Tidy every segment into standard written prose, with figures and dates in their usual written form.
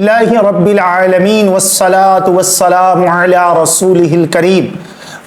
اللہ رب العالمین والصلاة والسلام علی رسولہ الکریم،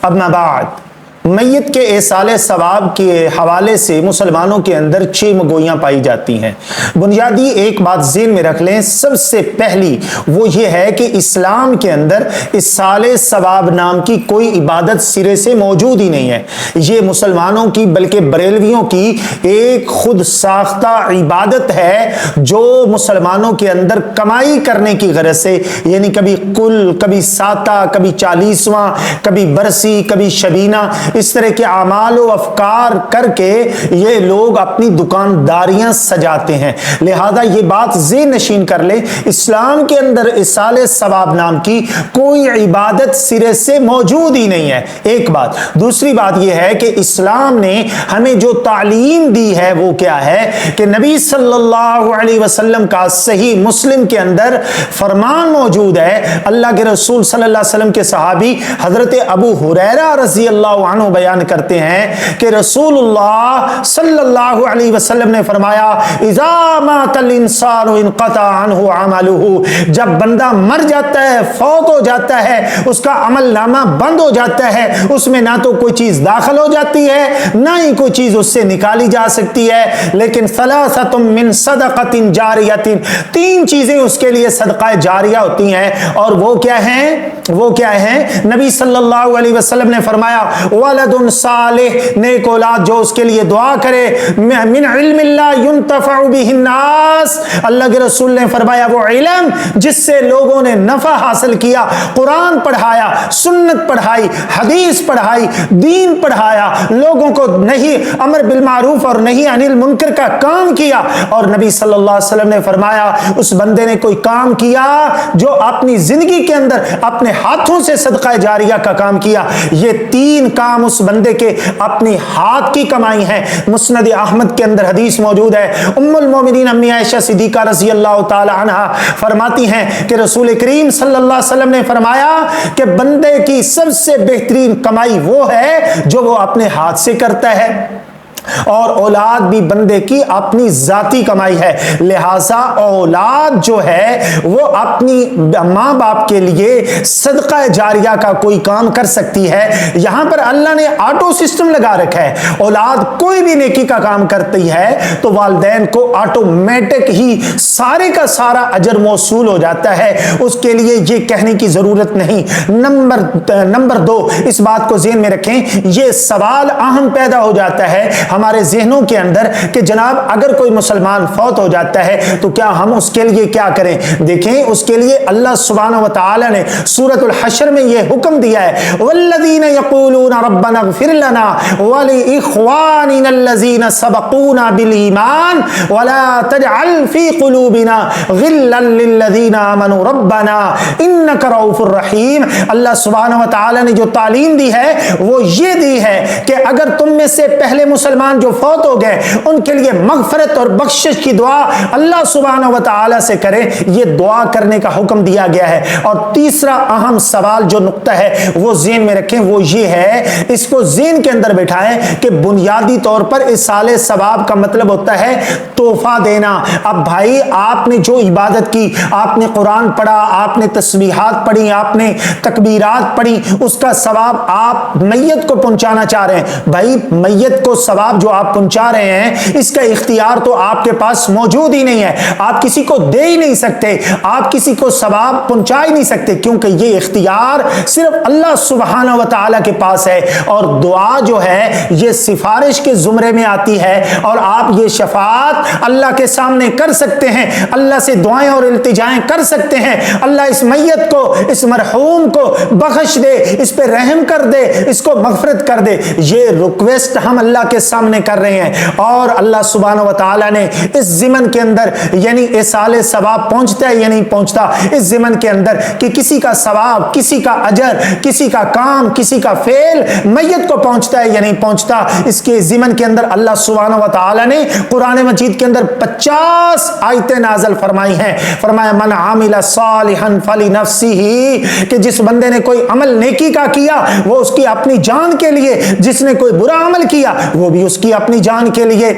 اما بعد۔ میت کے ایصال ثواب کے حوالے سے مسلمانوں کے اندر 6 مگویاں پائی جاتی ہیں۔ بنیادی ایک بات ذہن میں رکھ لیں، سب سے پہلی وہ یہ ہے کہ اسلام کے اندر ایصال ثواب نام کی کوئی عبادت سرے سے موجود ہی نہیں ہے۔ یہ مسلمانوں کی بلکہ بریلویوں کی ایک خود ساختہ عبادت ہے جو مسلمانوں کے اندر کمائی کرنے کی غرض سے، یعنی کبھی کل، کبھی ساتہ، کبھی 40واں، کبھی برسی، کبھی شبینہ، اس طرح کے اعمال و افکار کر کے یہ لوگ اپنی دکانداریاں سجاتے ہیں۔ لہذا یہ بات ذہن نشین کر لیں، اسلام کے اندر ایصال ثواب نام کی کوئی عبادت سرے سے موجود ہی نہیں ہے، ایک بات۔ دوسری بات یہ ہے کہ اسلام نے ہمیں جو تعلیم دی ہے وہ کیا ہے کہ نبی صلی اللہ علیہ وسلم کا صحیح مسلم کے اندر فرمان موجود ہے۔ اللہ کے رسول صلی اللہ علیہ وسلم کے صحابی حضرت ابو ہریرہ رضی اللہ عنہ بیان کرتے ہیں کہ رسول اللہ صلی اللہ علیہ وسلم نے فرمایا، اذا مات الانسان انقطع عنہ عملہ، جب بندہ مر جاتا ہے، فوت ہو جاتا ہے، اس کا عمل نامہ بند ہو جاتا ہے، اس میں نہ تو کوئی چیز داخل ہو جاتی ہے نہ ہی کوئی چیز اس سے نکالی جا سکتی ہے، لیکن ثلاثۃ من صدقۃ جاریۃ، 3 چیزیں اس کے لیے صدقہ جاریہ ہوتی ہیں، اور وہ کیا ہیں؟ وہ کیا ہیں؟ نبی صلی اللہ علیہ وسلم نے فرمایا، ولد صالح، نیک اولاد جو اس کے لیے دعا کرے، من علم اللہ ينتفع به الناس، اللہ کے رسول نے فرمایا وہ علم جس سے لوگوں نے نفع حاصل کیا، قرآن پڑھایا، سنت پڑھائی، حدیث پڑھائی، دین پڑھایا، لوگوں کو نہیں امر بالمعروف اور نہیں عن المنکر کا کام کیا، اور نبی صلی اللہ علیہ وسلم نے فرمایا اس بندے نے کوئی کام کیا جو اپنی زندگی کے اندر اپنے ہاتھوں سے صدقہ جاریہ کا کام کیا، یہ 3 کام اس بندے کے اپنی ہاتھ کی کمائی ہے۔ مسند احمد کے اندر حدیث موجود ہے، ام المومنین امی عائشہ صدیقہ رضی اللہ تعالی عنہ فرماتی ہیں کہ رسول کریم صلی اللہ علیہ وسلم نے فرمایا کہ بندے کی سب سے بہترین کمائی وہ ہے جو وہ اپنے ہاتھ سے کرتا ہے، اور اولاد بھی بندے کی اپنی ذاتی کمائی ہے۔ لہٰذا اولاد جو ہے وہ اپنی ماں باپ کے لیے صدقہ جاریہ کا کوئی کام کر سکتی ہے۔ یہاں پر اللہ نے آٹو سسٹم لگا رکھا ہے، اولاد کوئی بھی نیکی کا کام کرتی ہے تو والدین کو آٹومیٹک ہی سارے کا سارا اجر موصول ہو جاتا ہے، اس کے لیے یہ کہنے کی ضرورت نہیں۔ نمبر 2، اس بات کو ذہن میں رکھیں، یہ سوال اہم پیدا ہو جاتا ہے ہمارے ذہنوں کے اندر کہ جناب اگر کوئی مسلمان فوت ہو جاتا ہے تو کیا ہم اس کے لیے کیا کریں؟ دیکھیں، اس کے لیے اللہ سبحانہ وتعالی نے سورۃ الحشر میں یہ حکم دیا ہے، والذین یقولون ربنا اغفر لنا ولإخواننا الذین سبقونا بالایمان ولا تجعل فی قلوبنا غلا للذین آمنوا ربنا انک رؤوف الرحیم۔ اللہ سبحانہ وتعالی نے جو تعلیم دی ہے وہ یہ دی ہے کہ اگر تم میں سے پہلے مسلمان جو فوت ہو گئے ان کے لیے مغفرت اور بخشش کی دعا اللہ سبحانہ وتعالی سے کریں، یہ دعا کرنے کا حکم دیا گیا ہے۔ اور تیسرا اہم سوال جو نقطہ ہے وہ ذہن میں رکھیں، وہ یہ ہے، اس کو ذہن کے اندر بٹھائیں کہ بنیادی طور پر ایصال ثواب کا مطلب ہوتا ہے تحفہ دینا۔ اب بھائی آپ نے جو عبادت کی، آپ نے قرآن پڑھا، آپ نے تسبیحات پڑھی، آپ نے تکبیرات پڑھی، اس کا ثواب آپ میت کو پہنچانا چاہ رہے ہیں۔ بھائی میت کو ثواب جو آپ پہنچا رہے ہیں اس کا اختیار تو آپ کے پاس موجود ہی نہیں ہے، آپ کسی کو دے ہی نہیں سکتے، آپ کسی کو ثواب پہنچا ہی نہیں سکتے، کیونکہ یہ اختیار صرف اللہ سبحانہ وتعالی کے پاس ہے۔ اور دعا جو ہے یہ سفارش کے زمرے میں آتی ہے، اور آپ یہ شفاعت اللہ کے سامنے کر سکتے ہیں، اللہ سے دعائیں اور التجائیں کر سکتے ہیں، اللہ اس میت کو، اس مرحوم کو بخش دے، اس پہ رحم کر دے، اس کو مغفرت کر دے، یہ ریکویسٹ ہم اللہ کے سامنے کر رہے ہیں۔ اور اللہ سبحانہ وتعالی نے اس ضمن کے اندر، یعنی ایصال ثواب پہنچتا ہے یا نہیں پہنچتا، اس ضمن کے اندر کہ کسی کا ثواب، کسی کا اجر، کسی کا کام، کسی کا فعل میت کو پہنچتا ہے یا نہیں پہنچتا، اس کے ضمن کے اندر اللہ سبحانہ وتعالی نے قرآن مجید کے اندر 50 آیتیں نازل فرمائی ہیں۔ فرمایا من عامل صالحا فلنفسہ، کہ جس بندے نے کوئی عمل نیکی کا کیا وہ اس کی اپنی جان کے لیے، جس نے کوئی برا عمل کیا وہ بھی اس کی اپنی جان کے لیے۔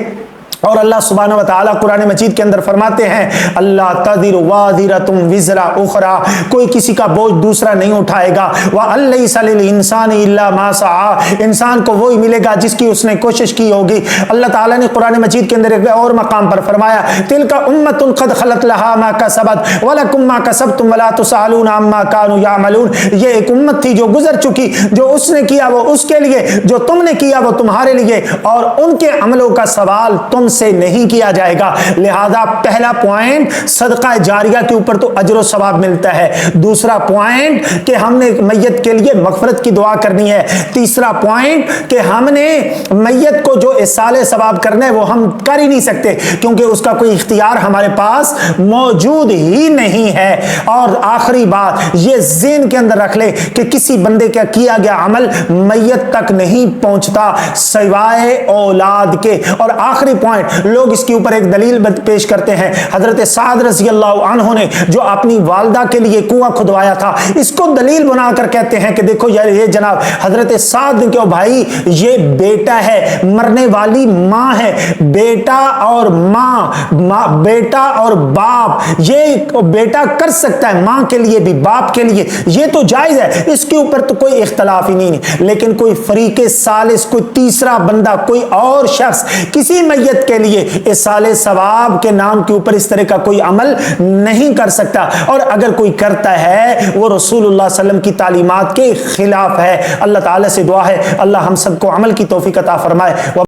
اور اللہ سبحانہ و تعالیٰ قرآن مجید کے اندر فرماتے ہیں اللہ تذر وازرۃ وزر اخری، کوئی کسی کا بوجھ دوسرا نہیں اٹھائے گا، وَأَلَّيْسَ لِلْإِنسَانِ إِلَّا مَا سَعَىٰ، انسان کو وہی ملے گا جس کی اس نے کوشش کی ہوگی۔ اللہ تعالیٰ نے قرآن مجید کے اندر ایک اور مقام پر فرمایا تِلْكَ أُمَّةٌ قَدْ خَلَتْ لَهَا مَا كَسَبَتْ وَلَكُمْ مَا كَسَبْتُمْ وَلَا تُسْأَلُونَ عَمَّا كَانُوا يَعْمَلُونَ، یہ ایک امت تھی جو گزر چکی، جو اس نے کیا وہ اس کے لیے، جو تم نے کیا وہ تمہارے لیے، اور ان کے عملوں کا سوال تم سے نہیں کیا جائے گا۔ لہذا پہلا پوائنٹ صدقہ جاریہ کے اوپر تو اجر و ثواب ملتا ہے، دوسرا پوائنٹ کہ ہم نے میت کے لیے مغفرت کی دعا کرنی ہے، تیسرا پوائنٹ کہ ہم نے میت کو جو اصالہ ثواب کرنا ہے وہ ہم کر ہی نہیں سکتے کیونکہ اس کا کوئی اختیار ہمارے پاس موجود ہی نہیں ہے۔ اور آخری بات یہ ذہن کے اندر رکھ لے کہ کسی بندے کا کیا گیا عمل میت تک نہیں پہنچتا سوائے اولاد کے۔ اور آخری پوائنٹ لوگ اس کے اوپر ایک دلیل پیش کرتے ہیں، حضرت سعد رضی اللہ عنہ نے جو اپنی والدہ کے لیے کنواں کھدوایا تھا، اس کو دلیل بنا کر کہتے ہیں کہ دیکھو یار یہ جناب حضرت سعد نے کہو بھائی یہ بیٹا ہے، مرنے والی ماں ہے، بیٹا اور ماں، بیٹا اور باپ، یہ بیٹا کر سکتا ہے ماں کے لیے بھی باپ کے لیے، یہ تو جائز ہے، اس کے اوپر تو کوئی اختلاف ہی نہیں، لیکن کوئی فریق ثالث، کوئی تیسرا بندہ، کوئی اور شخص کسی میت کے لیے اصالہ ثواب کے نام کے اوپر اس طرح کا کوئی عمل نہیں کر سکتا، اور اگر کوئی کرتا ہے وہ رسول اللہ صلی اللہ علیہ وسلم کی تعلیمات کے خلاف ہے۔ اللہ تعالی سے دعا ہے اللہ ہم سب کو عمل کی توفیق عطا فرمائے۔